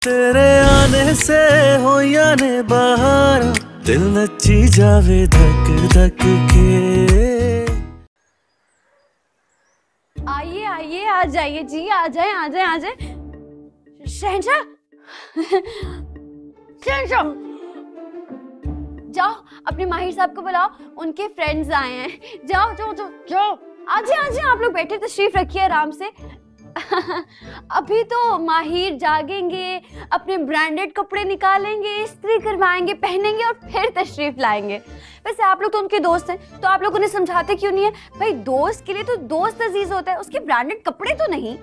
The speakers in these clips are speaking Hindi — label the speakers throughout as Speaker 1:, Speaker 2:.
Speaker 1: तेरे आने से हो या ने बहार दिल नची जावे धक धक के।
Speaker 2: आइए आइए, आ जाइए जी, आ जाए आ जाए आ जाए। शहंशाह शहंशाह, जाओ अपने माहिर साहब को बुलाओ, उनके फ्रेंड्स आए हैं। जाओ जाओ जाओ जाओ, आ जाए आप लोग बैठे तशरीफ रखिए आराम से। अभी तो माहिर जागेंगे, अपने ब्रांडेड कपड़े निकालेंगे, इस्त्री करवाएंगे, पहनेंगे और फिर तशरीफ लाएंगे। वैसे आप लोग तो उनके दोस्त हैं, तो आप लोग उन्हें समझाते क्यों नहीं है? भाई दोस्त के लिए तो दोस्त अजीज होता है, उसके ब्रांडेड कपड़े तो नहीं।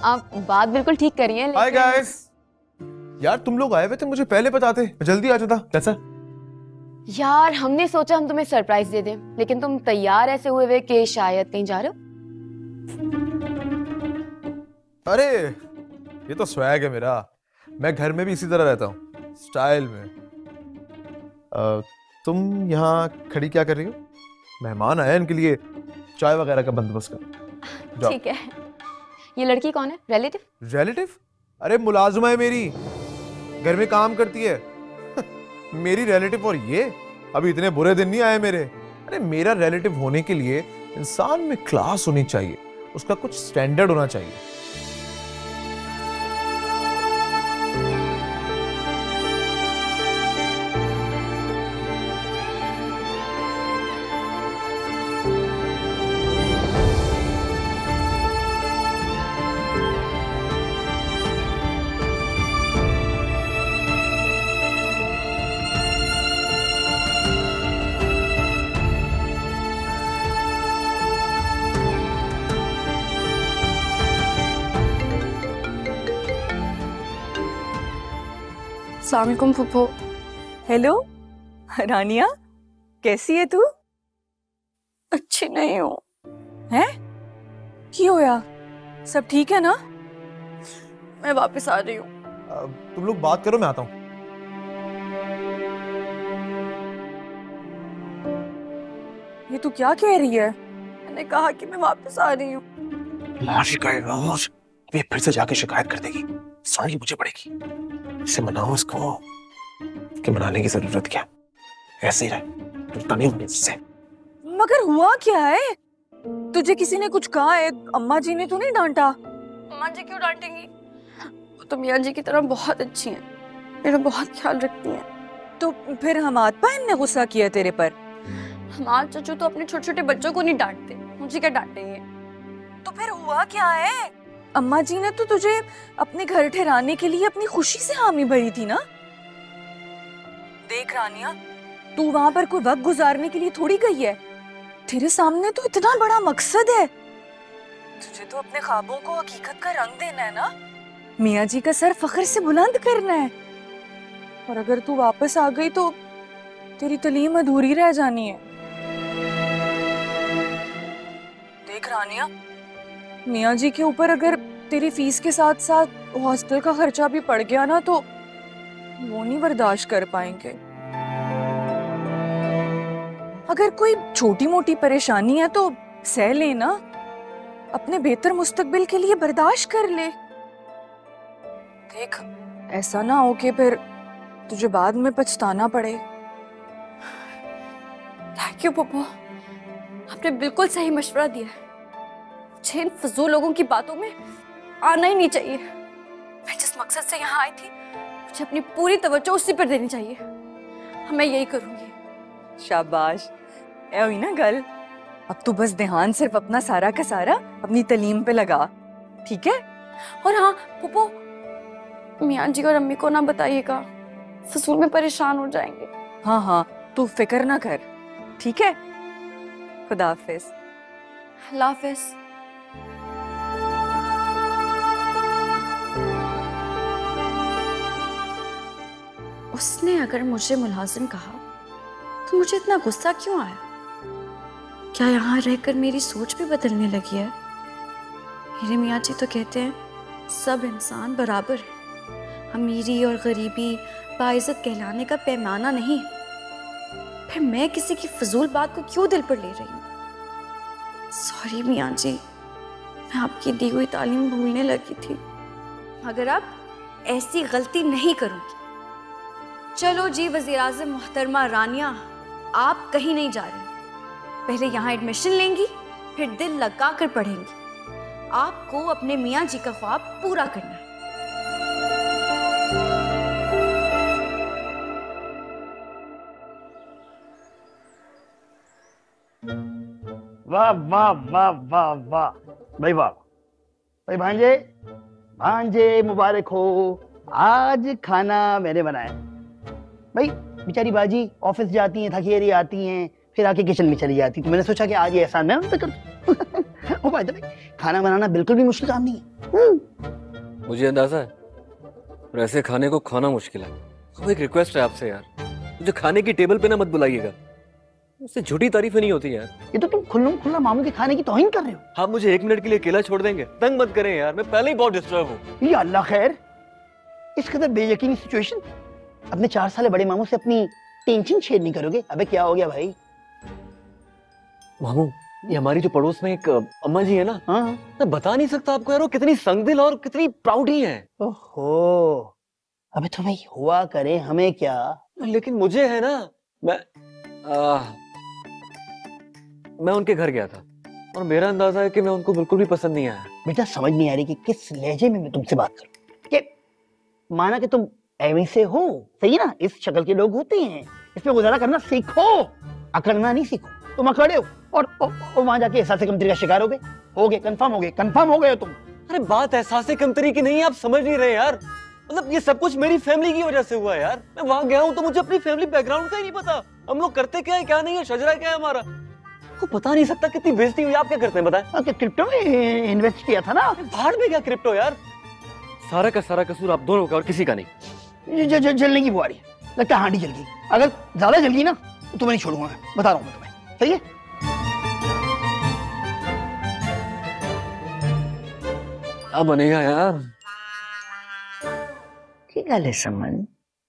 Speaker 2: आप बात बिल्कुल ठीक करिए।
Speaker 3: हाय गाइस, यार तुम लोग आए हुए थे, मुझे पहले बताते, मैं जल्दी आ जाता। कैसा
Speaker 2: यार, हमने सोचा हम तुम्हें सरप्राइज दे दें, लेकिन तुम तैयार ऐसे हुए कि शायद कहीं जा रहे हो।
Speaker 3: अरे ये तो स्वैग है मेरा, मैं घर में भी इसी तरह रहता हूँ, स्टाइल में। तुम यहाँ खड़ी क्या कर रही हो? मेहमान आए, इनके लिए चाय वगैरह का बंदोबस्त कर।
Speaker 2: ठीक है। ये लड़की कौन है? रिलेटिव?
Speaker 3: रिलेटिव? अरे मुलाजिमा है मेरी, घर में काम करती है। मेरी रिलेटिव? और ये अभी इतने बुरे दिन नहीं आए मेरे। अरे मेरा रिलेटिव होने के लिए इंसान में क्लास होनी चाहिए, उसका कुछ स्टैंडर्ड होना चाहिए।
Speaker 2: अस्सलाम वालेकुम फूफो।
Speaker 4: हेलो रानिया, कैसी है तू?
Speaker 2: अच्छी नहीं हूँ।
Speaker 4: हैं? क्यों होया? सब ठीक है ना?
Speaker 2: मैं वापस आ रही हूँ।
Speaker 3: तुम लोग बात करो, मैं आता हूँ।
Speaker 4: ये तू क्या कह रही है?
Speaker 2: मैंने कहा कि मैं वापस आ रही हूँ।
Speaker 1: शिकायत ये फिर से जाके शिकायत कर देगी, सॉरी मुझे पड़ेगी। इसे मनाओ इसको, कि मनाने की जरूरत क्या, ऐसे ही रहे, डरता नहीं हूं इससे।
Speaker 4: मगर हुआ क्या है? तुझे किसी ने कुछ कहा है? अम्मा जी ने तो नहीं डांटा?
Speaker 2: अम्मा जी क्यों डांटेंगी? वो तो मियाँ जी की तरह बहुत अच्छी हैं, मेरा बहुत ख्याल रखती हैं।
Speaker 4: तो फिर हमाद बहन ने गुस्सा किया तेरे पर?
Speaker 2: हमारे चचू तो अपने छोटे छोटे बच्चों को नहीं डांटते, मुझे क्या डांटेंगे?
Speaker 4: तो फिर हुआ क्या है? अम्मा जी ने तो तुझे अपने घर ठहराने के लिए अपनी खुशी से हामी भरी थी ना? देख रानिया, तू वहां पर कोई वक्त गुजारने के लिए थोड़ी गई है। तेरे सामने तो इतना बड़ा मकसद है, तुझे तो अपने ख्वाबों को हकीकत का रंग देना है ना, मियाँ जी का सर फख्र से बुलंद करना है। और अगर तू वापस आ गई तो तेरी तालीम अधूरी रह जानी है। देख रानिया, मियाँ जी के ऊपर अगर तेरी फीस के साथ साथ हॉस्टल का खर्चा भी पड़ गया ना, तो वो नहीं बर्दाश्त कर पाएंगे। अगर कोई छोटी मोटी परेशानी है तो सह लेना, अपने बेहतर मुस्तकबिल के लिए बर्दाश्त कर ले। देख, ऐसा ना हो कि फिर तुझे बाद में पछताना पड़े।
Speaker 2: थैंक यू पप्पू, आपने बिल्कुल सही मशवरा दिया है। मुझे इन फजूल लोगों की बातों में आना ही नहीं चाहिए। मैं जिस मकसद से यहाँ आई थी, मुझे अपनी पूरी तवज्जो उसी पर देनी चाहिए। मैं यही करूंगी।
Speaker 4: शाबाश, ऐ हुई ना गल। अब तू बस ध्यान सिर्फ अपना सारा का सारा अपनी तालीम पे लगा, ठीक है?
Speaker 2: और हाँ पप्पू, मियाँ जी और अम्मी को ना बताइएगा, फजूल में परेशान हो जाएंगे।
Speaker 4: हाँ हाँ, तू फिक्र ना कर, ठीक है? खुदा हाफिज।
Speaker 2: अल्लाह हाफिज। उसने अगर मुझे मुलाजिम कहा तो मुझे इतना गुस्सा क्यों आया? क्या यहाँ रहकर मेरी सोच भी बदलने लगी है? मेरे मियाँ जी तो कहते हैं सब इंसान बराबर है, अमीरी और गरीबी बाइज्जत कहलाने का पैमाना नहीं। फिर मैं किसी की फजूल बात को क्यों दिल पर ले रही हूँ? सॉरी मियाँ जी, मैं आपकी दी हुई तालीम भूलने लगी थी। मगर अब ऐसी गलती नहीं करूंगी। चलो जी वजीर आज़म मोहतरमा रानिया, आप कहीं नहीं जा रहे। पहले यहाँ एडमिशन लेंगी, फिर दिल लगा कर पढ़ेंगी। आपको अपने मियाँ जी का ख्वाब पूरा करना है।
Speaker 5: वाह वाह वाह वाह वाह भाई, वाह भाई। भांजे भांजे मुबारक हो, आज खाना मैंने बनाया भाई। बेचारी बाजी ऑफिस जाती हैं, थकी हारी आती हैं, फिर आके किचन में चली जाती, तो मैंने सोचा कि आज ये एहसान मैं उन पे कर दूं। ओ भाई, खाना बनाना बिल्कुल भी मुश्किल काम नहीं है।
Speaker 6: मुझे अंदाजा है, और ऐसे खाने को खाना मुश्किल है। तो एक रिक्वेस्ट है आपसे यार, मुझे खाने की टेबल पे ना मत बुलाइएगा, उससे झूठी तारीफें नहीं होती यार।
Speaker 5: ये तो तुम खुल्लम खुल्ला मामू के खाने की तौहीन कर रहे हो।
Speaker 6: आप मुझे 1 मिनट के लिए अकेला छोड़ देंगे? तंग मत करें यार, मैं पहले ही बहुत डिस्टर्ब हूँ।
Speaker 5: या अल्लाह खैर, इस कदर बेयकीनी सिचुएशन। अपने 4 साल बड़े मामू से अपनी टेंशन शेयर नहीं करोगे? अबे क्या हो गया भाई?
Speaker 6: मामू, ये हमारी जो पड़ोस में एक अम्मा जी है ना,
Speaker 5: हाँ,
Speaker 6: मैं बता नहीं सकता आपको यार, वो कितनी संगदिल और कितनी प्राउड ही है।
Speaker 5: ओहो, अबे तो भाई हुआ करे, हमें क्या।
Speaker 6: लेकिन मुझे है ना, मैं उनके घर गया था और मेरा अंदाजा है कि मैं उनको बिल्कुल भी पसंद नहीं आया।
Speaker 5: बेटा समझ नहीं आ रही कि किस लहजे में मैं तुमसे बात करूं। कि माना कि तुम एवं से हो, सही है ना, इस शक्ल के लोग होते हैं, इसमें गुजारा करना सीखो, अकड़ना नहीं सीखो। तुम अकड़े हो और वहां जाके एहसास कमतरी का शिकार हो गए, कंफर्म हो गए हो तुम।
Speaker 6: अरे बात एहसास कमतरी की नहीं है, आप समझ नहीं रहे यार। मतलब ये सब कुछ मेरी फैमिली की वजह से हुआ है यार। मैं वहां गया हूँ तो मुझे अपनी फैमिली बैकग्राउंड का ही नहीं पता, हम लोग करते क्या है क्या नहीं है, शजरा क्या है हमारा, को पता नहीं सकता। कितनी बेइज्जती हुई। आप क्या करते हैं बताएं?
Speaker 5: क्रिप्टो में इन्वेस्ट किया था ना।
Speaker 6: भाड़ में क्या क्रिप्टो यार, सारा का सारा कसूर आप दोनों का और किसी का नहीं।
Speaker 5: जलने की बुआरी लगता है, हांडी जल गई। अगर ज्यादा जल गई ना तो तुम्हें नहीं छोड़ूंगा, मैं बता रहा हूँ तुम्हें, सही है?
Speaker 6: क्या बनेगा यार?
Speaker 7: की गल है समन,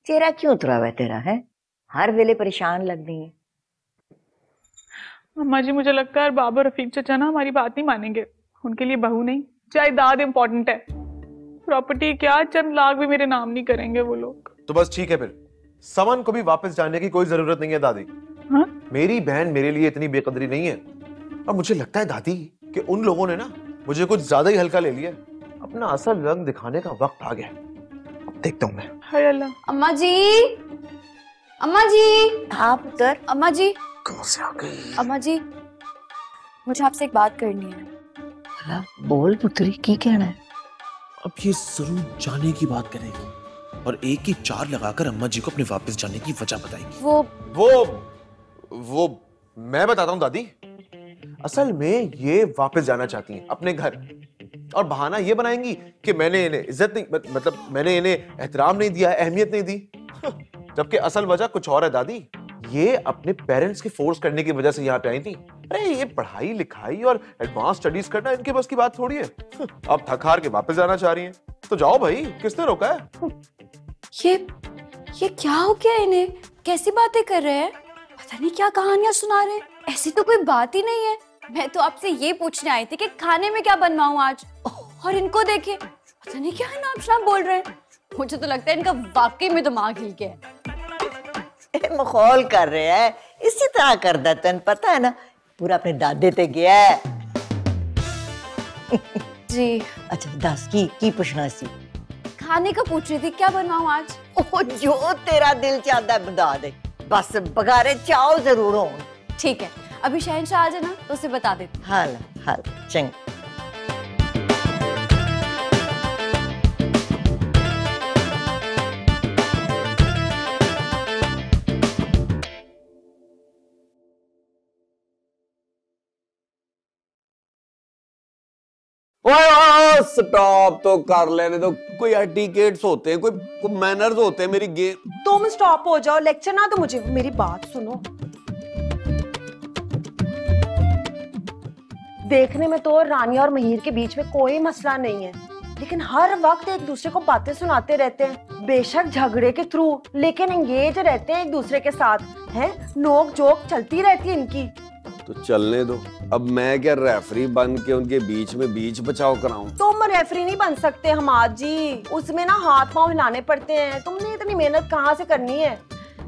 Speaker 7: चेहरा क्यों उतरा हुआ तेरा है? हर वेले परेशान लग रही है।
Speaker 8: अम्मा जी, मुझे लगता है बाबा रफीक चाचा ना हमारी बात नहीं मानेंगे। उनके लिए बहू नहीं, जायदाद इम्पोर्टेंट है। प्रॉपर्टी क्या, चंद लाख भी मेरे नाम नहीं करेंगे वो लोग।
Speaker 3: तो बस ठीक है, फिर समन को भी वापस जाने की कोई जरूरत नहीं है दादी।
Speaker 8: हाँ?
Speaker 3: मेरी बहन मेरे लिए इतनी बेकदरी नहीं है। और मुझे लगता है दादी कि उन लोगों ने ना मुझे कुछ ज्यादा ही हल्का ले लिया। अपना असल रंग दिखाने का वक्त आ गया। अब देखता हूँ मैं।
Speaker 8: हाय अल्लाह।
Speaker 2: अम्मा जी, अम्मा जी।
Speaker 7: हाँ पुत्र।
Speaker 2: अम्मा जी।
Speaker 3: कहाँ से आ गई?
Speaker 2: अम्मा जी, मुझे आपसे एक बात करनी है।
Speaker 7: भला बोल पुत्री, की कहना है?
Speaker 1: अब ये जरूर जाने की बात करेगी और एक ही 4 लगाकर अम्मा जी को अपने वापस जाने की वजह बताएगी।
Speaker 3: वो मैं बताता हूँ दादी। असल में ये वापस जाना चाहती हैं अपने घर, और बहाना ये बनाएंगी कि मैंने इन्हें इज्जत नहीं, मतलब मैंने इन्हें एहतराम नहीं दिया, अहमियत नहीं दी। जबकि असल वजह कुछ और है दादी। ये अपने पेरेंट्स के फोर्स करने की वजह से यहाँ पे आई थी। अरे ये पढ़ाई लिखाई और एडवांस स्टडीज करना इनके बस की बात थोड़ी है। अब थक हार के वापस जाना चाह रही हैं, तो जाओ भाई, किसने रोका है?
Speaker 2: ये क्या हो गया इन्हें? कैसी बातें कर रहे हैं? पता नहीं क्या कहानियां सुना रहे हैं। ऐसी तो कोई बात ही नहीं है। मैं तो आपसे ये पूछने आई थी कि खाने में क्या बनवाऊं आज, और इनको देखे पता नहीं क्या नाम शनाम बोल रहे हैं। मुझे तो लगता है इनका वाकई में दिमाग हिल गया है।
Speaker 7: मखौल कर रहे हैं, इसी तरह कर देते हैं, पता है ना, पूरा अपने दादे ते गया है।
Speaker 2: जी।
Speaker 7: अच्छा दस की पूछना सी?
Speaker 2: खाने का पूछ रही थी, क्या बनवाऊं आज?
Speaker 7: ओ, जो तेरा दिल चाहता है बता दे, बस बघारे चाव जरूर हो।
Speaker 2: ठीक है, अभी शहनशाह आ जाए ना तो उसे बता देती।
Speaker 7: हाल चंगा।
Speaker 9: स्टॉप तो कर लेने दो। कोई एटिकेट्स होते हैं, कोई मैनर्स होते हैं। मेरी गेम।
Speaker 10: तुम स्टॉप हो जाओ, लेक्चर ना दो मुझे। मेरी बात सुनो, देखने में तो रानिया और महीर के बीच में कोई मसला नहीं है, लेकिन हर वक्त एक दूसरे को बातें सुनाते रहते हैं। बेशक झगड़े के थ्रू, लेकिन एंगेज रहते हैं एक दूसरे के साथ, हैं? नोक जोक चलती रहती है इनकी।
Speaker 9: तो चलने दो। अब मैं क्या रेफरी बन के उनके बीच में बीच बचाव कराऊं?
Speaker 10: तुम रेफरी नहीं बन सकते हमाद जी, उसमें ना हाथ पांव हिलाने पड़ते हैं। तुमने इतनी मेहनत कहाँ से करनी है?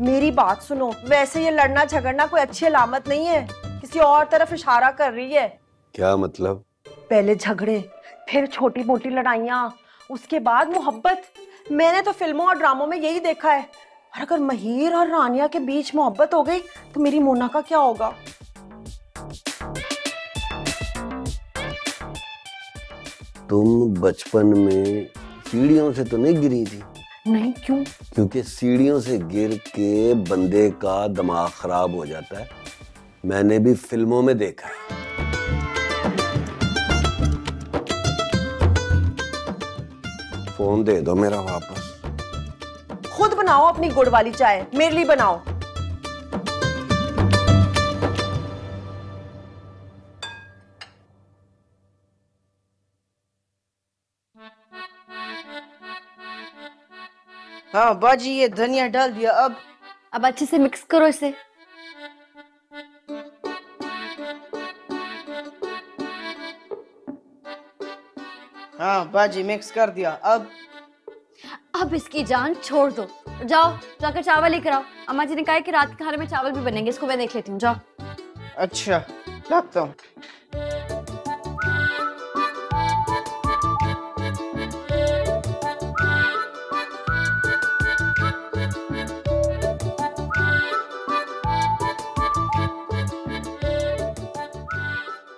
Speaker 10: मेरी बात सुनो, वैसे ये लड़ना झगड़ना कोई अच्छी अलामत नहीं है। किसी और तरफ इशारा कर रही है।
Speaker 9: क्या मतलब?
Speaker 10: पहले झगड़े, फिर छोटी मोटी लड़ाइयाँ, उसके बाद मोहब्बत। मैंने तो फिल्मों और ड्रामों में यही देखा है। और अगर महीर और रानिया के बीच मोहब्बत हो गई तो मेरी मोना का क्या होगा?
Speaker 9: तुम बचपन में सीढ़ियों से तो नहीं गिरी थी?
Speaker 10: नहीं, क्यों?
Speaker 9: क्योंकि सीढ़ियों से गिर के बंदे का दिमाग खराब हो जाता है। मैंने भी फिल्मों में देखा है। फोन दे दो मेरा वापस।
Speaker 10: खुद बनाओ अपनी गुड़ वाली चाय, मेरे लिए बनाओ।
Speaker 11: हाँ बाजी, ये धनिया डाल दिया।
Speaker 2: अब अच्छे से मिक्स करो इसे।
Speaker 11: हाँ बाजी, मिक्स कर दिया।
Speaker 2: अब इसकी जान छोड़ दो। जाओ जाकर चावल लेकर आओ। अम्मा जी ने कहा है कि रात के खाने में चावल भी बनेंगे, इसको मैं देख लेती हूँ। जाओ।
Speaker 11: अच्छा, लाता हूँ।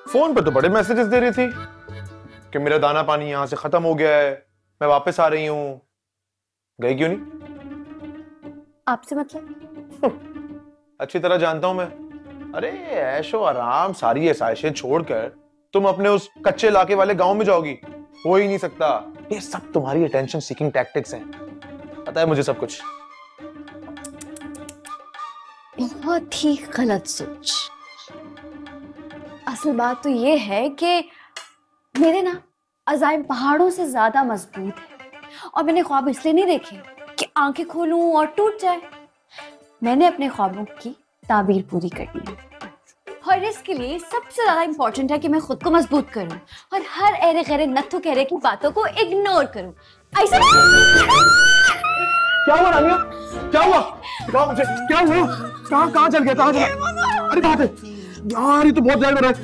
Speaker 3: फोन पे तो बड़े मैसेजेस दे रही थी कि मेरा दाना पानी यहां से खत्म हो गया है, मैं वापस आ रही हूं। गई क्यों नहीं?
Speaker 2: आपसे मतलब?
Speaker 3: अच्छी तरह जानता हूं मैं। अरे ऐशो आराम सारी आसाइशें छोड़कर तुम अपने उस कच्चे इलाके वाले गांव में जाओगी? हो ही नहीं सकता। ये सब तुम्हारी अटेंशन सीकिंग टैक्टिक्स हैं, पता है मुझे सब कुछ।
Speaker 2: बहुत ही गलत सोच। असल बात तो ये है कि मेरे ना अज़ाइम पहाड़ों से ज्यादा मजबूत है और मैंने ख्वाब इसलिए नहीं देखे कि आंखें खोलूं और टूट जाए। मैंने अपने ख्वाबों की ताबीर पूरी करनी है और इसके लिए सबसे ज्यादा इंपॉर्टेंट है कि मैं खुद को मजबूत करूं और हर ऐरे गैरे नत्थु कहरे की बातों को इग्नोर करूं। ऐसा
Speaker 3: क्या हुआ रानिया? क्या हुआ? बताओ मुझे, क्या हुआ? कहाँ चल गया? कहाँ चला? अरे बात है यार, ये तो बहुत दर्द हो रहा है।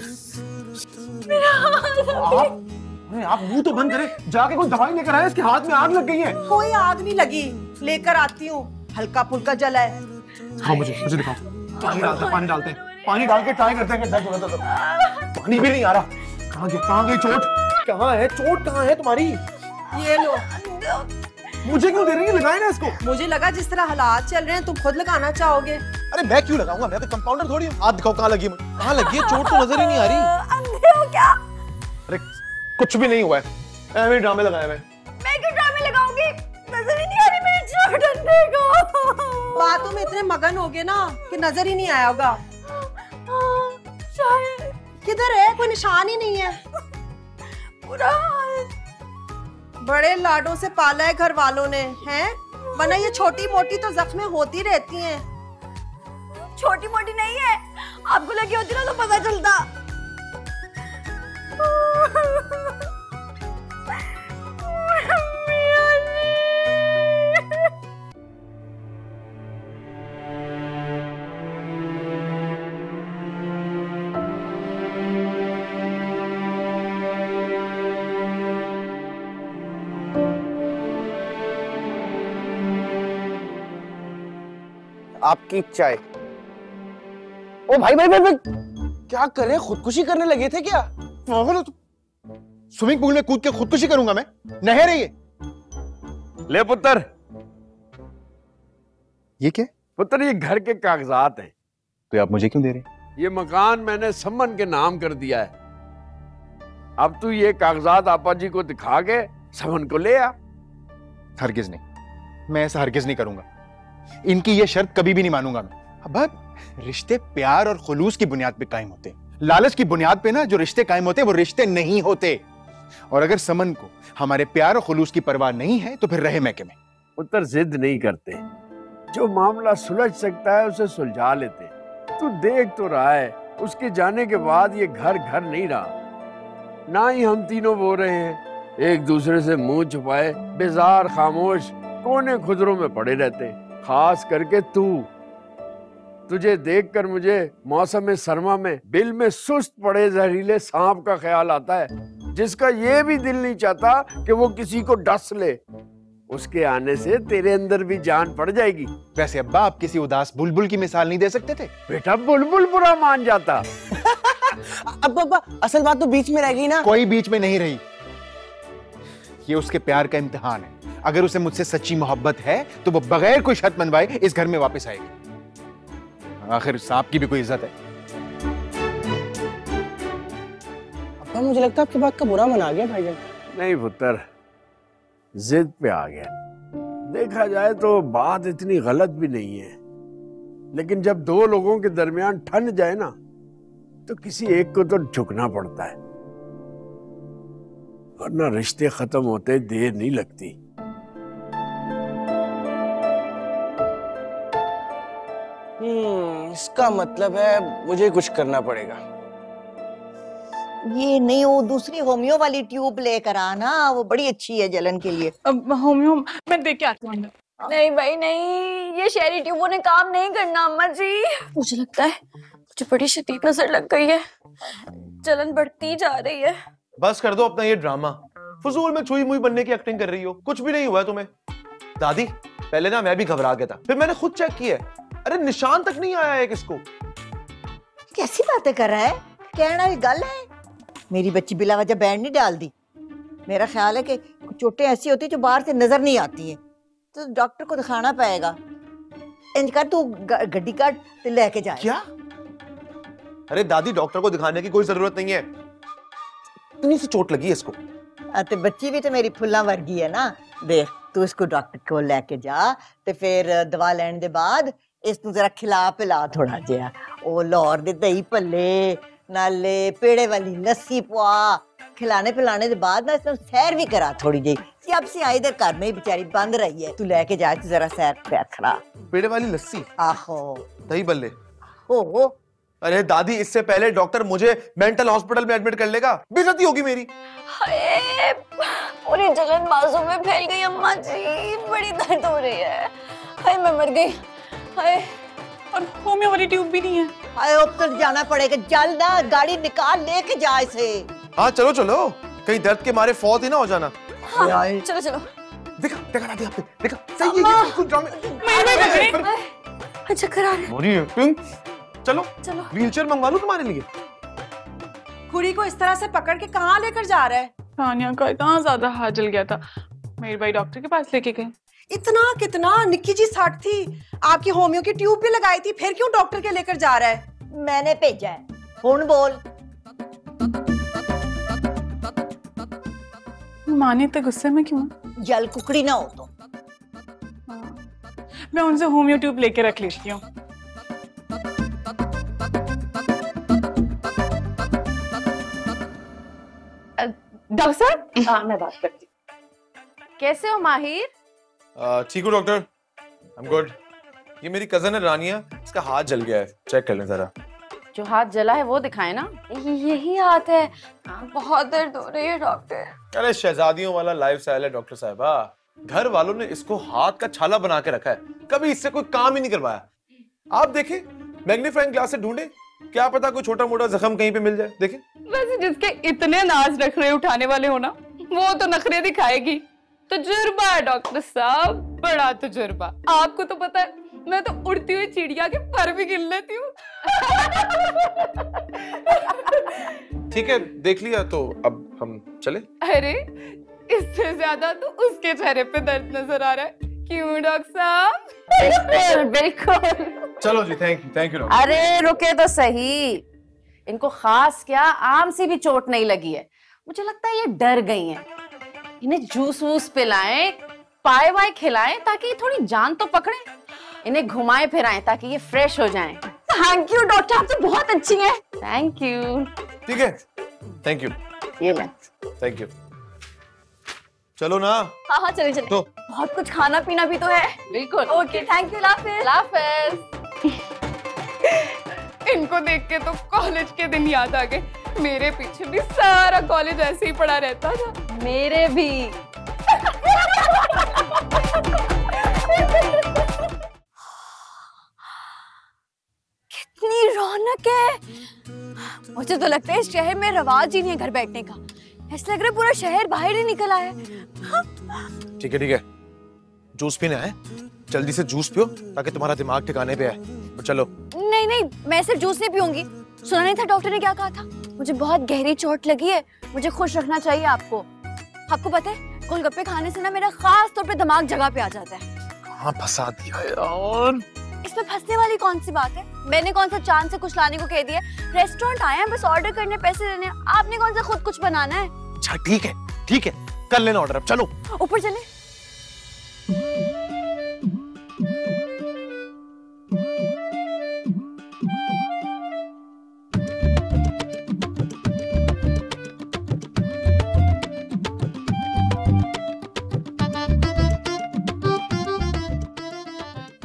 Speaker 3: आप मुंह तो बंद करें, जाके कोई दवाई लेकर आए, इसके हाथ में आग लग गई है।
Speaker 10: कोई आग नहीं लगी, लेकर आती हूँ। हल्का फुल्का जला है।
Speaker 3: हाँ मुझे दिखाओ। पानी डालते हैं, पानी डाल के ट्राई करते हैं कि दर्द हो रहा था। पानी भी नहीं आ रहा। कहाँ गई चोट? कहाँ है चोट? कहाँ है तुम्हारी?
Speaker 10: ये लो।
Speaker 3: मुझे क्यों दे रही है? लगाए ना इसको।
Speaker 10: मुझे लगा जिस तरह हालात चल रहे हैं तुम खुद लगाना चाहोगे।
Speaker 3: अरे मैं क्यों लगाऊंगा? मैं तो कंपाउंडर थोड़ी हूँ। हाथ दिखाओ कहाँ लगी है? कहाँ लगी है? चोट तो नजर ही नहीं आ रही।
Speaker 2: अंधे हो क्या?
Speaker 3: अरे कुछ भी नहीं हुआ है, ऐसे ड्रामे लगाए मैं
Speaker 2: क्यों ड्रामे लगाऊंगी? नजर ही नहीं आ रही मेरी चोट अंधे को।
Speaker 10: बातों में इतने मगन हो गए ना कि नजर ही नहीं आया होगा।
Speaker 2: शायद।
Speaker 10: किधर है? कोई निशान ही नहीं है।
Speaker 2: पूरा
Speaker 10: बड़े लाडों से पाला है घर वालों ने, हैं? वरना ये छोटी मोटी तो जख्में होती रहती हैं।
Speaker 2: छोटी मोटी नहीं है, आपको लगी होती ना तो पता चलता।
Speaker 5: आपकी चाय। ओ भाई भाई भाई, भाई। क्या कर रहे? खुदकुशी करने लगे थे क्या?
Speaker 3: स्विमिंग पूल में कूद के खुदकुशी करूंगा मैं? नहर है ये।
Speaker 9: ले पुत्र।
Speaker 3: ये क्या?
Speaker 9: पुत्र ये घर के कागजात है।
Speaker 3: तो आप मुझे क्यों दे रहे?
Speaker 9: ये मकान मैंने समन के नाम कर दिया है। अब तू ये कागजात आपा जी को दिखा के समन को ले आ।
Speaker 3: हरगिज नहीं, मैं ऐसा हरगिज नहीं करूंगा। इनकी ये शर्त कभी भी नहीं मानूंगा मैं। अब रिश्ते प्यार और खुलूस की बुनियाद पे कायम होते हैं। लालच की बुनियाद पे ना जो रिश्ते कायम होते हैं वो रिश्ते नहीं होते। और अगर समन को हमारे प्यार और खुलूस की परवाह नहीं है तो फिर रहे मैके में।
Speaker 9: पुत्र जिद नहीं करते, जो मामला सुलझ सकता है उसे सुलझा लेते। तू देख तो रहा है उसके जाने के बाद ये घर घर नहीं रहा। ना ही हम तीनों बो रहे हैं, एक दूसरे से मुंह छुपाए बेजार खामोश कोने खुदरों में पड़े रहते। खास करके तुझे देखकर मुझे मौसम सरमा में बिल में सुस्त पड़े जहरीले सांप का ख्याल आता है, जिसका ये भी दिल नहीं चाहता कि वो किसी को डस ले। उसके आने से तेरे अंदर भी जान पड़ जाएगी।
Speaker 3: वैसे अब्बा, आप किसी उदास बुलबुल की मिसाल नहीं दे सकते थे?
Speaker 9: बेटा, बुलबुल बुरा मान जाता।
Speaker 11: अब्बा असल बात तो बीच में रह गई ना।
Speaker 3: कोई बीच में नहीं रही। ये उसके प्यार का इम्तिहान है। अगर उसे मुझसे सच्ची मोहब्बत है तो वो बगैर कोई शर्त मनवाए इस घर में वापस आएगी। आखिर सांप की भी कोई इज्जत है।
Speaker 11: अब्बा मुझे लगता है आपकी बात का बुरा मन आ गया भाईजान।
Speaker 9: नहीं पुत्र, जिद पे आ गया। देखा जाए तो बात इतनी गलत भी नहीं है, लेकिन जब दो लोगों के दरमियान ठन जाए ना, तो किसी एक को तो झुकना पड़ता है, वरना रिश्ते खत्म होते देर नहीं लगती।
Speaker 11: इसका मतलब है मुझे कुछ करना पड़ेगा।
Speaker 7: ये नहीं, वो दूसरी होमियो वाली ट्यूब लेकर आना, वो बड़ी अच्छी है जलन के लिए।
Speaker 8: अब होमियो मैं देख के आती हूँ।
Speaker 2: नहीं भाई नहीं, ये शहरी ट्यूबों ने काम नहीं करना अम्मा जी। मुझे लगता है मुझे बड़ी शदीद नजर लग गई है, जलन बढ़ती जा रही है।
Speaker 3: बस कर दो अपना ये ड्रामा। फजूल में छुई मुई बनने की एक्टिंग कर रही हो। कुछ भी नहीं हुआ है तुम्हें। दादी, पहले ना मैं भी घबरा गया था, फिर मैंने खुद चेक किया। अरे निशान तक नहीं आया है किसको।
Speaker 7: कैसी बातें कर रहा है? कहना ये गल है? मेरी बच्ची बिला वजह बैंड नहीं डाल दी। मेरा ख्याल है कि चोटें ऐसी होती है जो बाहर से नजर नहीं आती है, तो डॉक्टर को दिखाना पड़ेगा। इंज कर, तू गड्डी काट ते लेके जा।
Speaker 3: क्या? अरे दादी, डॉक्टर को दिखाने की कोई जरूरत नहीं है। इतनी सी चोट लगी है इसको।
Speaker 7: ते बच्ची भी तो मेरी फुल्ला वर्गी है ना। देख, तू इसको डॉक्टर को लेके जा, ते फिर दवा लेने के बाद इसको जरा खिला पिला थोड़ा जिहा। ओ लाहौर दे दही भल्ले नाले पेड़े वाली लस्सी पवा, खिलाने पिलाने के बाद ना इसको सैर भी करा थोड़ी जी। अब से आई इधर घर में ही बेचारी बंद रही है, तू लेके जा जरा सैर पे खड़ा।
Speaker 3: पेड़े वाली लस्सी?
Speaker 7: आहो,
Speaker 3: दही बल्ले।
Speaker 7: ओ
Speaker 3: अरे दादी, इससे पहले डॉक्टर मुझे मेंटल हॉस्पिटल में एडमिट कर लेगा, बेइज्जती होगी मेरी।
Speaker 2: हाय, पूरी जलन बाजू में फैल गई अम्मा जी, बड़ी दर्द हो रही है। हाय मैं मर गई। हाय,
Speaker 8: और होमियो वाली ट्यूब भी नहीं है।
Speaker 7: हाय, अब तो जाना पड़ेगा। चल ना, गाड़ी निकाल लेके जा इसे।
Speaker 3: हाँ चलो चलो, कहीं दर्द के मारे फौत ही ना हो जाना।
Speaker 2: हाँ, चलो चलो।
Speaker 3: देखा देखा दादी, आपने देखा? सही है ये, कुछ
Speaker 2: चक्कर आ रहे
Speaker 3: हैं। चलो
Speaker 2: चलो,
Speaker 3: व्हीलचेयर मंगवा लूं तुम्हारे लिए।
Speaker 10: कुड़ी को इस तरह से पकड़ के कहाँ लेकर जा रहा है?
Speaker 8: तानिया का इतना ज्यादा हाथ जल गया था, मेरे भाई डॉक्टर के पास लेके गए।
Speaker 10: इतना कितना? निक्की जी सट थी, आपकी होमियो की ट्यूब भी लगाई थी, फिर क्यों डॉक्टर के लेकर जा रहा है?
Speaker 7: मैंने भेजा है। हुन बोल।
Speaker 8: माने तो गुस्से में क्यों?
Speaker 7: जल कुकड़ी ना हो तो।
Speaker 8: मैं उनसे होमियो ट्यूब लेके रख लेती हूँ।
Speaker 2: डॉक्टर साहब, हाँ मैं बात करती हूँ। कैसे हो माहिर?
Speaker 3: ठीक हूँ डॉक्टर, आई एम गुड। ये मेरी कजन है रानिया, इसका हाथ जल गया है, चेक कर लें जरा।
Speaker 2: जो हाथ जला है वो दिखाए ना। यही हाथ है। बहुत दर्द हो रही है डॉक्टर।
Speaker 3: अरे शहजादियों वाला लाइफस्टाइल है डॉक्टर साहबा। घर वालों ने इसको हाथ का छाला बना के रखा है, कभी इससे कोई काम ही नहीं करवाया। आप देखें, मैग्नीफाइंग ग्लास से ढूंढे, क्या पता कोई छोटा मोटा जख्म कहीं पे मिल जाए। देखें।
Speaker 8: वैसे जिसके इतने नाज नखरे उठाने वाले हो ना, वो तो नखरे दिखाएगी। तजुर्बा है डॉक्टर साहब, बड़ा तजुर्बा। आपको तो पता है, मैं तो उड़ती हुई चिड़िया के पर भी गिन लेती हूँ।
Speaker 3: ठीक है, देख लिया तो अब हम चले।
Speaker 8: अरे इससे ज्यादा तो उसके चेहरे पे दर्द नजर आ रहा है, क्यों डॉक्टर साहब?
Speaker 2: बिल्कुल बिल्कुल।
Speaker 3: चलो जी, थैंक यू डॉक्टर।
Speaker 2: अरे रुके तो सही, इनको खास क्या आम से भी चोट नहीं लगी है। मुझे लगता है ये डर गई हैं। इन्हें जूस वूस पिलाएं, पाए वाए खिलाएं ताकि थोड़ी जान तो पकड़े। इन्हें घुमाएं फिराएं ताकि ये फ्रेश हो जाएं। थैंक यू डॉक्टर, आप तो बहुत अच्छी हैं। Thank you.
Speaker 3: ठीक है, थैंक यू।
Speaker 2: ये ले।
Speaker 3: Thank you. चलो ना।
Speaker 2: हाँ हाँ चलिए चलिए।
Speaker 3: तो
Speaker 2: बहुत कुछ खाना पीना भी तो है। बिल्कुल। Okay, thank you. लाफिज।
Speaker 8: इनको देख के तो कॉलेज के दिन याद आ गए। मेरे पीछे भी सारा कॉलेज ऐसे ही पड़ा रहता था।
Speaker 10: मेरे भी।
Speaker 2: कितनी रौनक है। मुझे तो लगता है इस शहर में रवाज ही नहीं है घर बैठने का। ऐसा लग रहा है पूरा शहर बाहर ही निकल आया है।
Speaker 3: ठीक है, जूस पीने आए, जल्दी से जूस पियो ताकि तुम्हारा दिमाग ठिकाने पे आए। और चलो।
Speaker 2: नहीं, मैं सिर्फ जूस नहीं पीऊंगी। सुना नहीं था डॉक्टर ने क्या कहा था? मुझे बहुत गहरी चोट लगी है, मुझे खुश रखना चाहिए आपको। आपको पता है गोलगप्पे खाने से ना मेरा खास तौर पे दिमाग जगह पे आ जाता है।
Speaker 3: कहाँ फंसा दिया यार।
Speaker 2: इसमें फंसने वाली कौन सी बात है? मैंने कौन सा चांद से कुछ लाने को कह दिया? रेस्टोरेंट आए हैं बस ऑर्डर करने, पैसे देने। आपने कौन सा खुद कुछ बनाना है?
Speaker 3: अच्छा ठीक है, कर लेना ऑर्डर। अब चलो
Speaker 2: ऊपर चले।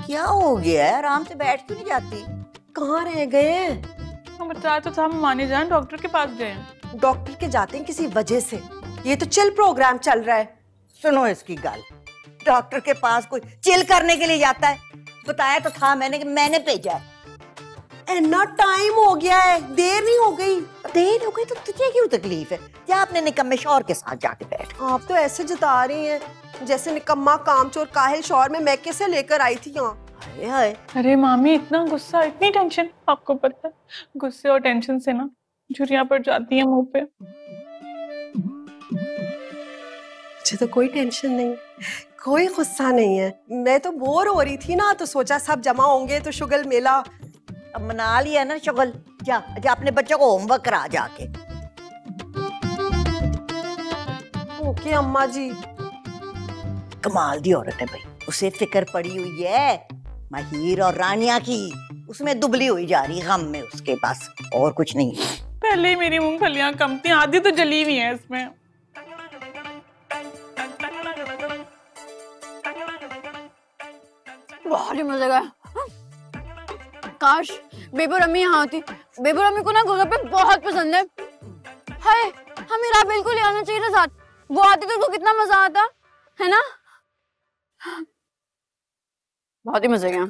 Speaker 7: क्या हो गया है? आराम से बैठ क्यों नहीं जाती?
Speaker 10: कहाँ रह गए हैं?
Speaker 4: हम बताया तो था, हम माने जाएं, डॉक्टर के पास गए हैं।
Speaker 10: डॉक्टर के जाते हैं किसी वजह से। ये तो चिल प्रोग्राम चल रहा है।
Speaker 7: सुनो इसकी गल, डॉक्टर के पास कोई चिल करने के लिए जाता है? बताया तो था मैंने कि मैंने भेजा है।
Speaker 10: इतना टाइम हो गया है, देर नहीं हो गई?
Speaker 7: देर हो गई तो तुझे क्यों तकलीफ है? या अपने निकम्मे शौहर के साथ जाके बैठ।
Speaker 10: आप तो ऐसे जता रही हैं जैसे निकम्मा कामचोर काहिल शौहर में मैं कैसे लेकर आई थी यहाँ।
Speaker 4: अरे मामी, इतना गुस्सा, इतनी टेंशन। आपको पता है गुस्से और टेंशन से ना झुर्रियां पड़ जाती हैं मुंह पे।
Speaker 10: मुझे तो कोई टेंशन नहीं, कोई गुस्सा नहीं है। मैं तो बोर हो रही थी ना, तो सोचा सब जमा होंगे तो शुगल मेला।
Speaker 7: अब मना लिया ना शुगल। जा अपने बच्चों को होमवर्क करा जाके।
Speaker 10: ओके अम्मा जी।
Speaker 7: कमाल दी औरत है भाई, उसे फिक्र पड़ी हुई है माहिर और रानिया की। उसमें दुबली हुई जा रही गम में उसके पास, और कुछ नहीं।
Speaker 4: पहले ही मेरी मूंगफलियां कम थी, आधी तो जली हुई हैं इसमें।
Speaker 2: बहुत ही मजा आया। काश बेबो रम्मी यहाँ होती। बेबो रम्मी को ना गोलगप्पे बहुत पसंद है। हाय, हमें राह बिल्कुल ले आना चाहिए था साथ। वो आती तो कितना मजा आता है ना। बहुत ही मजा गया।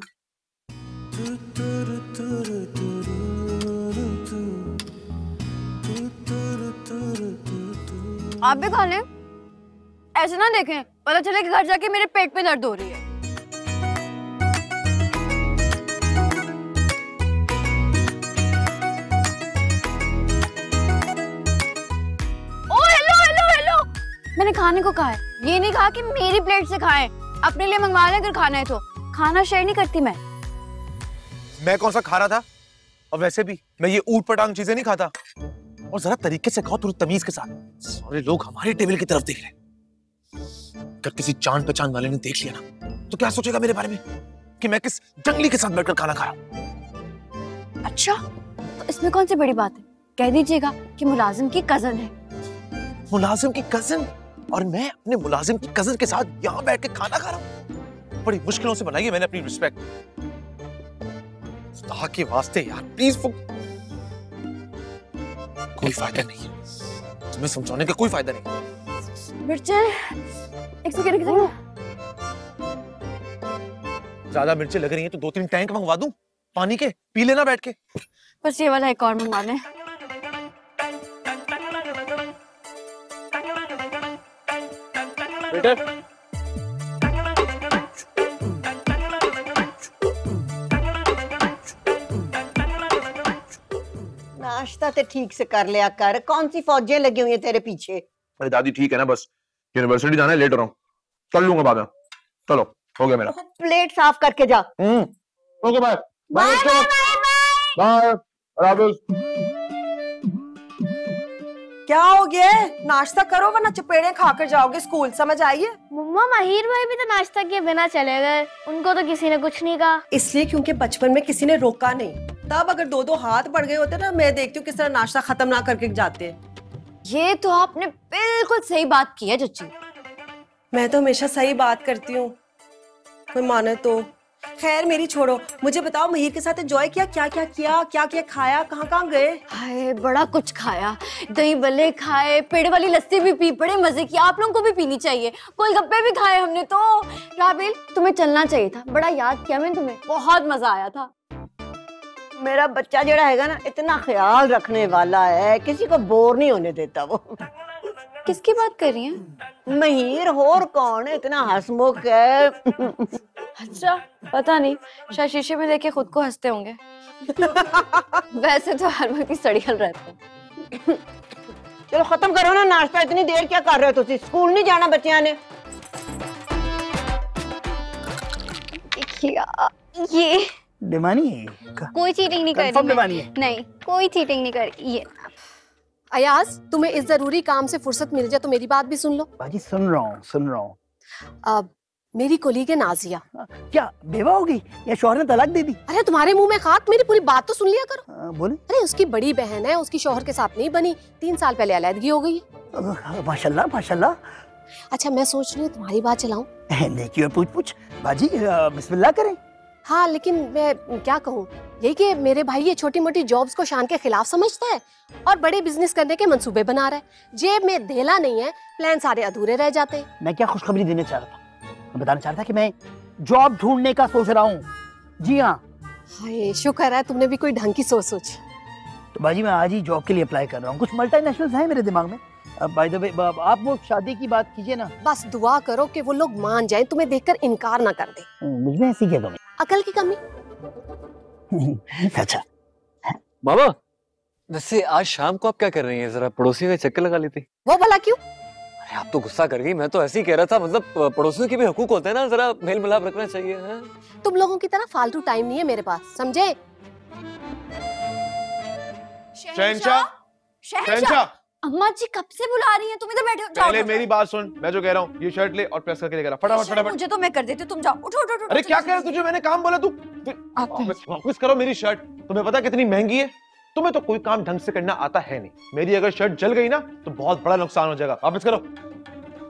Speaker 2: आप भी खा लें, ऐसे ना देखें, पता चले कि घर जाके मेरे पेट में दर्द हो रही है। ओ हेलो, मैंने खाने को कहा है, ये नहीं कहा कि मेरी प्लेट से खाएं। अपने लिए मंगवा लें अगर खाना है तो। खाना शेयर नहीं करती मैं
Speaker 3: कौन सा खा रहा था? और वैसे भी मैं ये ऊट पटांग चीजें नहीं खाता। और जरा तरीके से खाओ, थोड़ी तमीज के साथ। सारे लोग हमारे टेबल की तरफ देख रहे हैं। अगर किसी जान पहचान वाले ने देख लिया ना तो क्या सोचेगा मेरे बारे में कि मैं किस जंगली के साथ बैठकर खाना खा रहा हूं।
Speaker 2: अच्छा, तो इसमें कौन सी बड़ी बात है? कह दीजिएगा कि मुलाजिम की कजन है।
Speaker 3: मुलाजिम की कजन? और मैं अपने मुलाजिम की कजन के साथ यहाँ बैठ के खाना खा रहा हूँ? बड़ी मुश्किलों से बनाई है मैंने अपनी रिस्पेक्ट। खुदा के वास्ते यार, प्लीज। कोई फायदा नहीं है, तुम्हें समझाने का कोई फायदा नहीं।
Speaker 2: मिर्चें, एक सेकंड।
Speaker 3: ज्यादा मिर्चें लग रही हैं तो 2-3 टैंक मंगवा दूं पानी के, पी लेना बैठ के।
Speaker 2: बस ये वाला एक और मंगवा लें।
Speaker 3: बेटे
Speaker 7: नाश्ता तो ठीक से कर लिया कर। कौन सी फौजें लगी हुई है तेरे पीछे?
Speaker 3: अरे दादी ठीक है ना, बस यूनिवर्सिटी जाना है, लेट हो रहा हूँ। कर लूंगा बाद में। चलो हो गया मेरा।
Speaker 7: प्लेट साफ करके जा।
Speaker 3: Okay bye bye bye.
Speaker 10: क्या हो गया है? नाश्ता करो वरना चपेड़े खाकर जाओगे स्कूल, समझ आई है?
Speaker 12: मम्मा, माहिर भाई भी तो नाश्ता किए बिना चले गए, उनको तो किसी ने कुछ नहीं कहा।
Speaker 10: इसलिए क्योंकि बचपन में किसी ने रोका नहीं। तब अगर 2-2 हाथ बढ़ गए होते ना, मैं देखती हूँ किस तरह नाश्ता खत्म ना करके जाते हैं।
Speaker 2: ये तो आपने बिल्कुल सही बात की है चच्ची।
Speaker 10: मैं तो हमेशा सही बात करती हूँ, कोई माने तो। खैर मेरी छोड़ो, मुझे बताओ महिर के साथ एंजॉय किया, क्या क्या किया, क्या क्या खाया, कहाँ कहाँ गए?
Speaker 2: हाय बड़ा कुछ खाया, दही बल्ले खाए, पेड़ वाली लस्सी भी पी, बड़े मजे किए। आप लोगों को भी पीनी चाहिए। गोलगप्पे भी खाए हमने तो। राबिल तुम्हें चलना चाहिए था, बड़ा याद किया मैंने तुम्हें, बहुत मजा आया था।
Speaker 7: मेरा बच्चा जड़ा हैगा ना इतना ख्याल रखने वाला है, किसी को बोर नहीं होने देता वो।
Speaker 2: किसकी बात कर रही हैं?
Speaker 7: महिर और कौन है, इतना हंसमुख है।
Speaker 2: अच्छा पता नहीं, शायद शीशे में देखे खुद को हंसते होंगे। वैसे तो हर वक्त सड़ियल रहते हैं।
Speaker 7: चलो खत्म करो ना नाश्ता, इतनी देर क्या कर रहे हो तुसी? स्कूल नहीं जाना बच्चियां ने?
Speaker 2: ये
Speaker 5: बेमानी है,
Speaker 12: कोई चीटिंग नहीं
Speaker 5: Confirm बेमानी
Speaker 12: करी
Speaker 5: है।
Speaker 12: नहीं, कोई चीटिंग नहीं करी। ये
Speaker 13: अयाज, तुम्हें इस जरूरी काम से फुर्सत मिल जाए तो मेरी बात भी सुन लो।
Speaker 5: बाजी सुन रहा हूँ।
Speaker 13: मेरी कोलीग है नाजिया।
Speaker 5: क्या बेवा होगी या शौहर ने तलाक दे दी?
Speaker 13: अरे तुम्हारे मुंह में खाक, मेरी पूरी बात तो सुन लिया करो।
Speaker 5: बोले।
Speaker 13: अरे उसकी बड़ी बहन है, उसकी शौहर के साथ नहीं बनी, 3 साल पहले अलैदगी हो गई है।
Speaker 5: माशाल्लाह माशाल्लाह।
Speaker 13: अच्छा मैं सोच रही हूँ तुम्हारी बात चलाऊं।
Speaker 5: नेकी और पूछ बाजी बिस्मिल्लाह करें।
Speaker 13: हाँ लेकिन मैं क्या कहूँ, यही कि मेरे भाई ये छोटी मोटी जॉब्स को शान के खिलाफ समझता है और बड़े बिजनेस करने के मंसूबे बना रहा है। जेब में धेला नहीं है, प्लान सारे अधूरे रह जाते हैं।
Speaker 5: मैं क्या खुशखबरी देना चाह रहा था, मैं बताना चाह रहा था कि मैं जॉब ढूंढने का सोच रहा हूँ। जी हाँ।
Speaker 13: हाय शुक्र है तुमने भी कोई ढंग की सोच सोची।
Speaker 5: तो बाजी मैं आज ही जॉब के लिए अप्लाई कर रहा हूँ। कुछ मल्टीनेशनल्स हैं मेरे दिमाग में। बाय द वे आप वो शादी की बात कीजिए ना।
Speaker 13: बस दुआ करो कि वो लोग मान जाएं, तुम्हें देखकर इनकार ना कर दे।
Speaker 5: मुझ में ऐसी क्या कमी?
Speaker 13: अकल की कमी।
Speaker 5: अच्छा
Speaker 6: मामा, वैसे आज शाम को आप क्या कर रही हैं? जरा पड़ोसियों का चक्कर लगा लेती।
Speaker 13: वो भला क्यों?
Speaker 6: अरे आप तो गुस्सा कर गई, मैं तो ऐसे ही कह रहा था, मतलब पड़ोसियों के भी हकूक होते हैं ना, जरा मेल मिलाप रखना चाहिए। है?
Speaker 13: तुम लोगों की तरह फालतू टाइम नहीं है मेरे पास, समझे?
Speaker 3: शहंशाह, शहंशाह,
Speaker 2: अम्मा जी कब से बुला रही हैं? तुम इधर बैठे हो। जाओ,
Speaker 3: पहले
Speaker 2: जाओ,
Speaker 3: मेरी बात सुन, मैं जो कह रहा हूँ ये शर्ट ले और प्रेस करके लेकर आ, फटाफट फटाफट।
Speaker 2: मुझे तो मैं कर देती हूँ, तुम जाओ। उठो उठो उठो।
Speaker 3: अरे क्या कह रहे तुझे मैंने काम बोला, तू वापस करो मेरी शर्ट। तुम्हें पता कितनी महंगी है? तुम्हें तो कोई काम ढंग से करना आता है नहीं। मेरी अगर शर्ट जल गई ना तो बहुत बड़ा नुकसान हो जाएगा, वापस करो।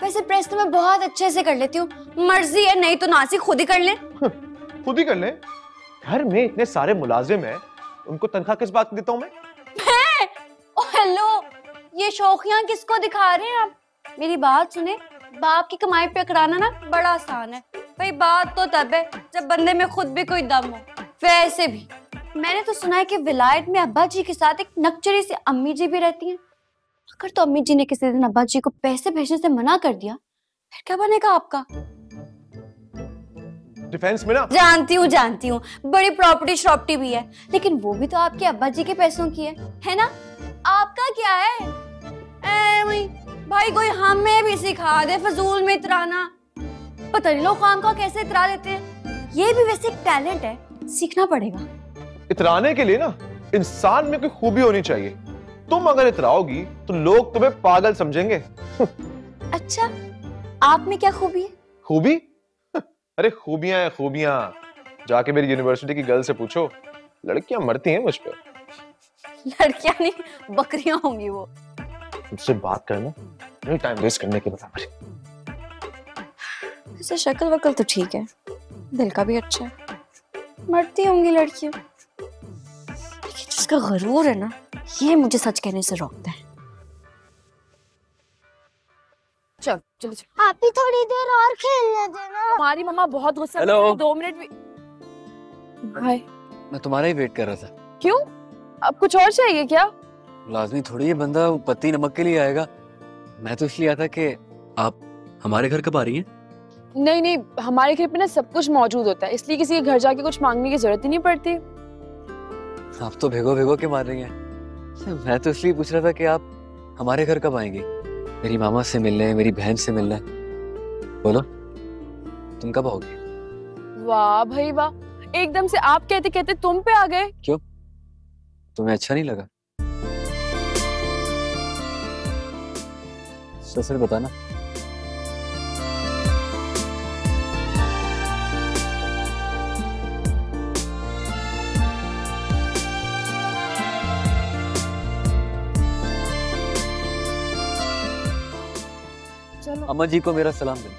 Speaker 2: वैसे प्रेस तो मैं बहुत अच्छे से कर लेती हूँ, मर्जी है, नहीं तो नासी खुद ही कर ले।
Speaker 3: खुद ही कर ले? घर में इतने सारे मुलाजिम हैं, उनको तनख्वाह किस बात की देता हूँ मैं?
Speaker 2: हेलो, ये शौकियां किसको दिखा रहे हैं आप? मेरी बात सुने, बाप की कमाई पे अकड़ाना ना बड़ा आसान है भाई। बात तो तब है जब बंदे में खुद भी कोई दम हो। वैसे भी मैंने तो सुना है कि विलायत में अब्बा जी के साथ एक नकचरी सी अम्मी जी भी रहती हैं। अगर तो अम्मी जी ने किसी दिन अब्बा जी को पैसे भेजने से मना कर दिया, फिर क्या बनेगा आपका?
Speaker 3: डिफेंस में ना।
Speaker 2: जानती हूँ, बड़ी प्रॉपर्टी शॉपर्टी भी है, लेकिन वो भी तो आपके अब्बा जी के पैसों की है ना? आपका क्या है? भाई कोई हमें भी सिखा दे फजूल में इतराना। पता नहीं लोग काम का कैसे इतरा लेते हैं। ये भी वैसे एक टैलेंट है, सीखना पड़ेगा।
Speaker 3: इतराने के लिए ना इंसान में कोई खूबी होनी चाहिए। तुम अगर इतराओगी तो लोग तुम्हें पागल समझेंगे।
Speaker 2: अच्छा, आप में क्या खूबी है?
Speaker 3: खूबी? अरे खूबियां हैं खूबियां, जाके मेरी यूनिवर्सिटी की गर्ल से पूछो, लड़कियां मरती हैं मुझ पे।
Speaker 2: लड़कियां नहीं बकरियां होंगी वो।
Speaker 3: मुझसे बात करना नहीं टाइम वेस्ट करने के बराबर।
Speaker 2: वैसे शक्ल वक्ल तो ठीक है, दिल का भी अच्छा है, मरती होंगी लड़कियां, लेकिन जिसका गरूर है ना, ये मुझे सच कहने से रोकता है।
Speaker 13: चलो चलो चलो,
Speaker 12: आप ही थोड़ी देर और खेलने देना।
Speaker 13: हमारी मम्मा बहुत गुस्सा
Speaker 6: हेलो।
Speaker 13: है, 2 मिनट भी।
Speaker 8: हाय,
Speaker 6: मैं तुम्हारा ही वेट कर रहा था।
Speaker 8: क्यों? अब कुछ और चाहिए क्या?
Speaker 6: लाजमी थोड़ी ये बंदा पत्ती नमक के लिए आएगा। मैं तो इसलिए आया था कि आप हमारे घर कब आ रही हैं?
Speaker 8: नहीं नहीं, हमारे घर पे ना सब कुछ मौजूद होता है, इसलिए किसी के घर जाके कुछ मांगने की जरूरत ही नहीं पड़ती।
Speaker 6: आप तो भिगो भिगो के मार रही हैं। मैं तो इसलिए पूछ रहा था कि आप हमारे घर कब आएंगी? मेरी मामा से मिलने, मेरी बहन से मिलने। बोलो, तुम कब आओगे?
Speaker 8: वाह भाई वाह, एकदम से आप कहते कहते तुम पे आ गए।
Speaker 6: क्यों, तुम्हें अच्छा नहीं लगा? सच बताना।
Speaker 8: चलो।
Speaker 6: अम्मा जी को मेरा सलाम देना।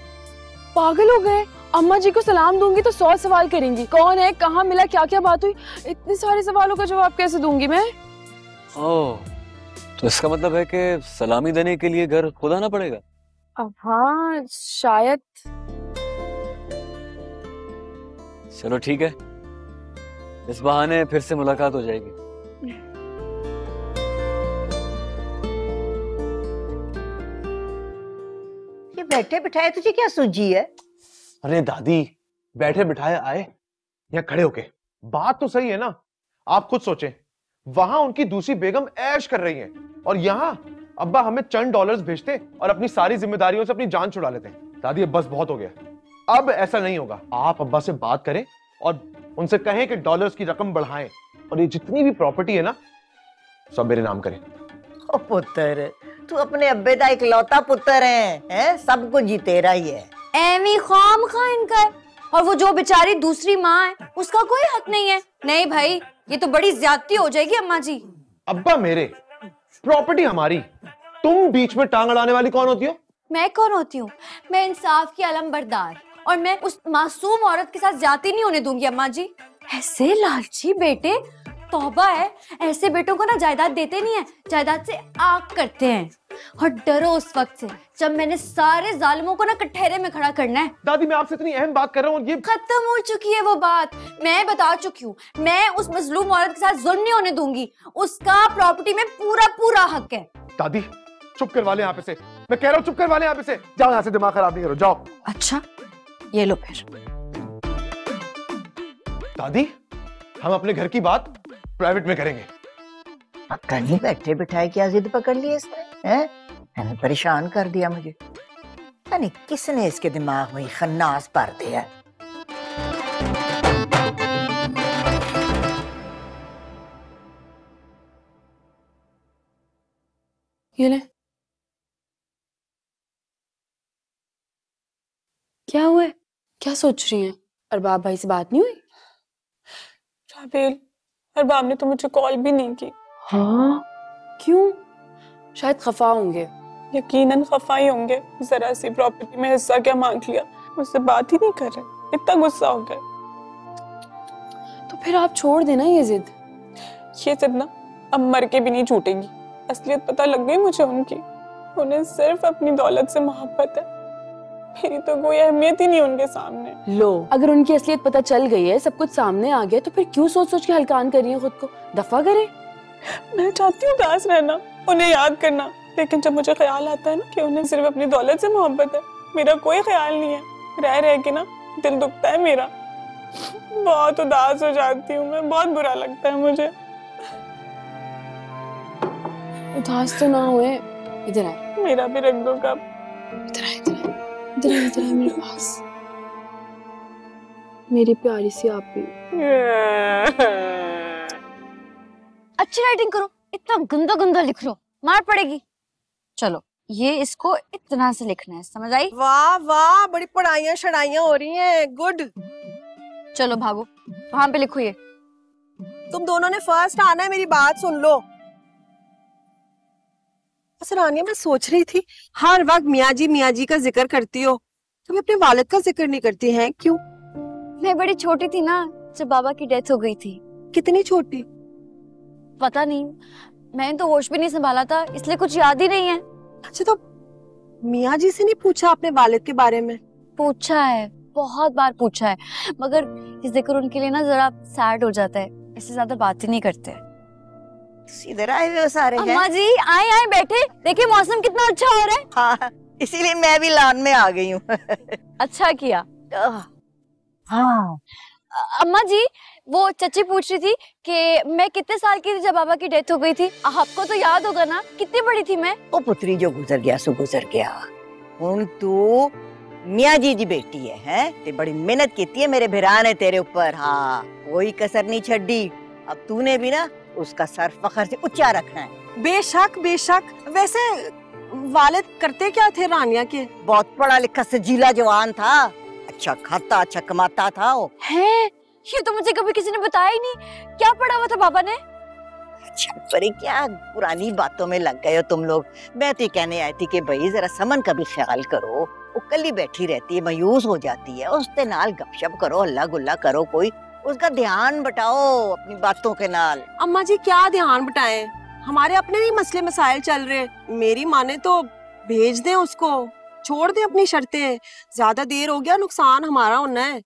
Speaker 8: पागल हो गए,
Speaker 4: अम्मा जी को सलाम दूंगी तो 100 सवाल करेंगी, कौन है, कहाँ मिला, क्या क्या बात हुई। इतने सारे सवालों का जवाब कैसे दूंगी मैं?
Speaker 6: ओह, तो इसका मतलब है कि सलामी देने के लिए घर खुद आना पड़ेगा?
Speaker 4: हाँ शायद।
Speaker 6: चलो ठीक है, इस बहाने फिर से मुलाकात हो जाएगी।
Speaker 7: ये बैठे बिठाए तुझे क्या सूझी है?
Speaker 3: अरे दादी, बैठे बिठाए आए या खड़े होके? बात तो सही है ना। आप खुद सोचें, वहां उनकी दूसरी बेगम ऐश कर रही है और यहाँ अब्बा हमें चंद डॉलर्स भेजते और अपनी सारी जिम्मेदारियों से अपनी जान छुड़ा लेते हैं। दादी अब बस बहुत हो गया, अब ऐसा नहीं होगा। आप अब्बा से बात करें और उनसे कहें कि डॉलर्स की रकम बढ़ाएं और ये जितनी भी प्रॉपर्टी है ना सब मेरे नाम करें।
Speaker 7: ओ पुत्र, तू अपने अब्बे का इकलौता पुत्र है? सब कुछ ही तेरा ही है।
Speaker 2: एवी खाम खा इनका है। और वो जो बेचारी दूसरी माँ है उसका कोई हक नहीं है। नहीं भाई, ये तो बड़ी ज्यादती हो जाएगी अम्मा जी।
Speaker 3: अब्बा मेरे, प्रॉपर्टी हमारी, तुम बीच में टांग अड़ाने वाली कौन होती हो?
Speaker 2: मैं कौन होती हूँ? मैं इंसाफ की अलमबरदार, और मैं उस मासूम औरत के साथ ज्यादती नहीं होने दूंगी अम्मा जी। ऐसे लालची बेटे, तौबा है, ऐसे बेटों को ना जायदाद देते नहीं है, जायदाद से आग करते हैं। और डरो उस वक्त से जब मैंने सारे जालिमों को ना कटहरे में खड़ा करना है।
Speaker 3: दादी मैं आपसे इतनी अहम बात कर रहा हूँ, ये
Speaker 2: खत्म हो चुकी है वो बात, मैं बता चुकी हूँ। मैं उस मजलूम औरत के साथ जुल्म नहीं होने दूंगी, उसका प्रॉपर्टी में पूरा पूरा हक है।
Speaker 3: दादी चुप करवा ले यहाँ पे से, मैं कह रहा हूँ चुप करवा ले यहाँ पे से। जाओ यहाँ से, दिमाग खराब नहीं करो, जाओ।
Speaker 4: अच्छा ये लो फिर।
Speaker 3: दादी हम अपने घर की बात प्राइवेट में करेंगे।
Speaker 7: पक्का नहीं बैठे बिठाए क्या जिद पकड़ ली इसने? हैं? मैंने परेशान कर दिया मुझे। पता नहीं किसने इसके दिमाग में खन्नास भर दिया।
Speaker 4: ये ले। क्या हुआ है? क्या सोच रही हैं? अरबाब भाई से बात नहीं हुई?
Speaker 14: राबेल, अरबाब ने तो मुझे कॉल भी नहीं की।
Speaker 4: हाँ क्यों? शायद खफा होंगे।
Speaker 14: यकीनन खफा ही होंगे, जरा सी प्रॉपर्टी में हिस्सा क्या मांग लिया, मुझसे बात ही नहीं कर रहे, इतना गुस्सा हो गया।
Speaker 4: तो फिर आप छोड़ देना ये जिद।
Speaker 14: ये जिद ना अब मर के भी नहीं छूटेगी। असलियत पता लग गई मुझे उनकी, उन्हें सिर्फ अपनी दौलत से मोहब्बत है, मेरी तो कोई अहमियत ही नहीं उनके सामने।
Speaker 4: लो, अगर उनकी असलियत पता चल गई है, सब कुछ सामने आ गया, तो फिर क्यों सोच सोच के हलकान कर रही है खुद को? दफा करे।
Speaker 14: मैं चाहती हूँ उदास रहना, उन्हें याद करना, लेकिन जब मुझे ख्याल आता है ना कि उन्हें सिर्फ अपनी दौलत से मोहब्बत है, मेरा कोई ख्याल नहीं है, रह रह के ना दिल दुखता है मेरा, बहुत उदास हो जाती हूँ मैं, बहुत बुरा लगता है मुझे।
Speaker 4: उदास तो ना हुए, इधर आए।
Speaker 14: मेरा भी रख दो कब।
Speaker 4: इधर आए, इधर आए, इधर आए, इधर आए मेरे पास। मेरी प्यारी सी आप भी।
Speaker 2: अच्छी राइटिंग करो, इतना गंदा गंदा लिख लो, मार पड़ेगी। चलो ये इसको इतना से लिखना है, समझ आई?
Speaker 10: वाह वाह, बड़ी पढ़ाइयाँ शढ़ाइयाँ हो रही हैं, गुड।
Speaker 2: चलो भागो, वहां पे लिखो ये।
Speaker 10: तुम दोनों ने फर्स्ट आना है, मेरी बात सुन लो। अच्छा रानिया, मैं सोच रही थी हर वक्त मियाँ जी का जिक्र करती हो, कभी अपने वालिद का जिक्र नहीं करती हैं, क्यों?
Speaker 2: मैं बड़ी छोटी थी ना जब बाबा की डेथ हो गई थी।
Speaker 10: कितनी छोटी?
Speaker 2: पता नहीं, मैंने तो होश भी नहीं संभाला था, इसलिए कुछ याद ही नहीं है।
Speaker 10: अच्छा, तो मियाँ जी से नहीं पूछा आपने वालिद के बारे में?
Speaker 2: पूछा है, बहुत बार पूछा है, मगर ये जिक्र उनके लिए ना जरा सैड हो जाता है, इससे ज्यादा बात ही नहीं करते।
Speaker 7: इधर आए हुए सारे हैं।
Speaker 2: अम्मा जी आए आए बैठे, देखिए मौसम कितना अच्छा हो रहा है।
Speaker 7: हाँ, इसीलिए मैं भी लॉन में आ गई हूँ।
Speaker 2: अच्छा किया।
Speaker 7: हाँ
Speaker 2: अम्मा जी, वो चची पूछ रही थी कि मैं कितने साल की थी जब बाबा की डेथ हो गई थी? आपको तो याद होगा ना, कितनी बड़ी थी मैं?
Speaker 7: ओ पुत्री, जो गुजर गया सो गुजर गया। हुण तू मियाँ जी दी बेटी है ते बड़ी मेहनत की है मेरे भिरा ने तेरे ऊपर। हाँ, कोई कसर नहीं छड़ी। अब तूने भी ना उसका सर फखर से ऊंचा रखना है।
Speaker 10: बेशक बेशक। वैसे वालिद करते क्या थे रानिया के?
Speaker 7: बहुत पढ़ा लिखा सजीला जवान था, अच्छा खाता अच्छा कमाता था वो।
Speaker 2: है? ये तो मुझे कभी किसी ने बताया ही नहीं। क्या पढ़ा हुआ था बाबा ने?
Speaker 7: अच्छा पर क्या पुरानी बातों में लग गए हो तुम लोग। मैं तो कहने आई थी कि भाई जरा समन का भी ख्याल करो, वो कली बैठी रहती है, मायूस हो जाती है। उसके नाल गपशप करो, हल्ला गुल्ला करो, कोई उसका ध्यान बटाओ अपनी बातों के नाल।
Speaker 10: अम्मा जी क्या ध्यान बटाएं, हमारे अपने भी मसले मसाइल चल रहे हैं। मेरी माने तो भेज दें उसको, छोड़ दें अपनी शर्तें, ज्यादा देर हो गया, नुकसान हमारा होना है।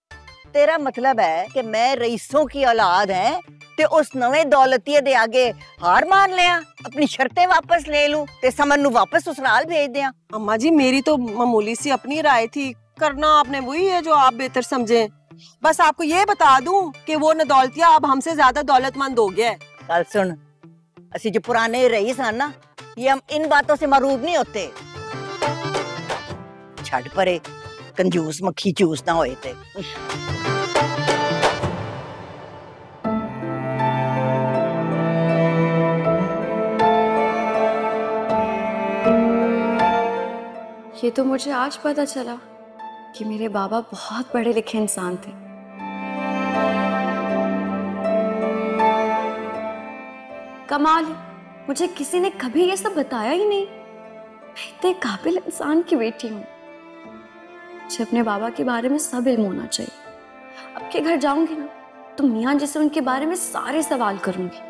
Speaker 7: तेरा मतलब है कि मैं रईसों की औलाद है ते उस नवे दौलतीए दे आगे हार मान लिया, अपनी शर्तें वापस ले लूं ते समन नु वापस ससुराल भेज दिया?
Speaker 10: अम्मा जी मेरी तो मामूली सी अपनी राय थी, करना आपने वही है जो आप बेहतर समझे। बस आपको ये बता दूं कि वो न दौलतिया अब हमसे ज्यादा दौलतमंद हो गया है।
Speaker 7: कल सुन, असि जो पुराने रईस हैं ना, ये हम इन बातों से मरूब नहीं होते। छड़ परे, कंजूस मक्खी चूस ना होए थे।
Speaker 2: ये तो मुझे आज पता चला कि मेरे बाबा बहुत पढ़े लिखे इंसान थे। कमाल, मुझे किसी ने कभी ये सब बताया ही नहीं। मैं इतने काबिल इंसान की बेटी हूँ। मुझे अपने बाबा के बारे में सब इल्म होना चाहिए। अब के घर जाऊंगी ना तो मियाँ जी से उनके बारे में सारे सवाल करूंगी,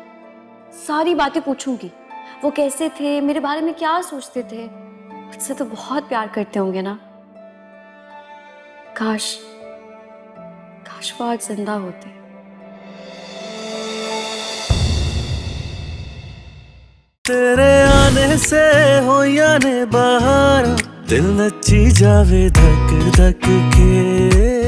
Speaker 2: सारी बातें पूछूंगी। वो कैसे थे, मेरे बारे में क्या सोचते थे, मुझसे तो बहुत प्यार करते होंगे ना। काश वो आज जिंदा होते।
Speaker 15: तेरे आने से हो या ने बहार, दिल नची जावे धक धक के।